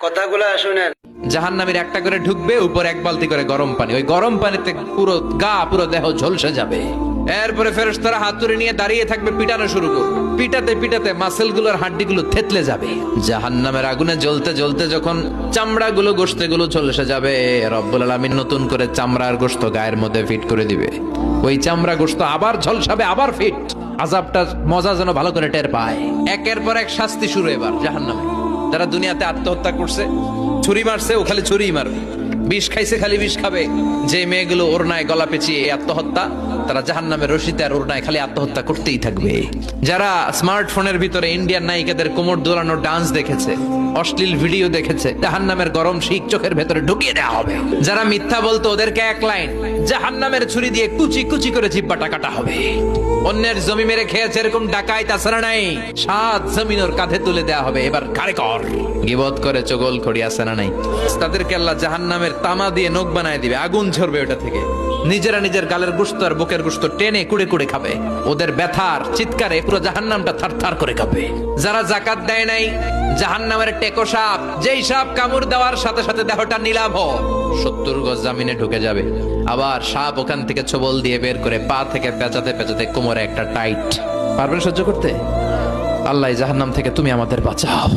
কথাগুলো শুনেন। জাহান্নামীর একটা করে ঢুকবে, উপর এক বালতি করে গরম পানি, ওই গরম পানিতে পুরো গা পুরো দেহ ঝলসে যাবে। এরপরে ফেরেশতারা হাত তুলে নিয়ে দাঁড়িয়ে থাকবে, পিটানো শুরু করবে। পিটাতে পিটাতে মাসেল গুলোর হাড্ডি গুলো থেতলে যাবে। জাহান্নামের আগুনে জ্বলতে জ্বলতে যখন চামড়া গুলো গোশতে গুলো ঝলসে যাবে, রব্বুল আলামিন নতুন করে চামড়ার গোশত গায়ের মধ্যে ফিট করে দিবে। ওই চামড়া গোশত আবার ঝলসাবে, আবার ফিট। আযাবটা মজা যেন ভালো করে টের পায়। একের পর এক শাস্তি শুরু এবার জাহান্নামে। যারা দুনিয়াতে আত্মহত্যা করছে, ছুরি মারছে, ও খালি ছুরি মারবে। বিষ খাইছে, খালি বিষ খাবে। যে মেয়েগুলো ওড়নায় গলা পেঁচিয়ে আত্মহত্যা, তারা জাহান্নামের রশিতে আর ওড়নায় খালি আত্মহত্যা করতেই থাকবে। যারা স্মার্টফোনের ভিতরে ইন্ডিয়ান নায়িকাদের কোমর দোলানো ডান্স দেখেছে, অশ্লীল ভিডিও দেখেছে, জাহান্নামের গরম শিক চোখের ভেতরে ঢুকিয়ে দেওয়া হবে। যারা মিথ্যা বলতো, ওদেরকে এক লাইন জাহান্নামের ছুরি দিয়ে কুচি কুচি করে জিহ্বাটা কাটা হবে। অন্যের জমি মেরে খেয়েছে এরকম ডাকাইত আছে নাই, 7 জমিন ওর কাঁধে তুলে দেওয়া হবে। এবার কারে কর, গিবত করে চগল খড়ি আছে না নাই, তাদেরকে আল্লাহ জাহান্নামের তামা দিয়ে নখ বানায় দিবে, আগুন ঝরবে ওটা থেকে। নিজেরা নিজের গালের গোশত আর বুকের গোশত টেনে কুড়ে কুড়ে খাবে। ওদের ব্যথার চিৎকারে পুরো জাহান্নামটা থারথার করে কাঁপবে। যারা যাকাত দেয় নাই, জাহান্নামের টেকো সাপ, যেই সাপ কামড় দেওয়ার সাথে সাথে দেহটা নীলাভ 70 গজ জামিনে ঢুকে যাবে। আবার সাপ ওখান থেকে ছোবল দিয়ে বের করে পা থেকে পেঁচাতে পেঁচাতে কোমরে একটা টাইট। পারবেন সহ্য করতে? আল্লাহ জাহান্নাম থেকে তুমি আমাদের বাঁচাও।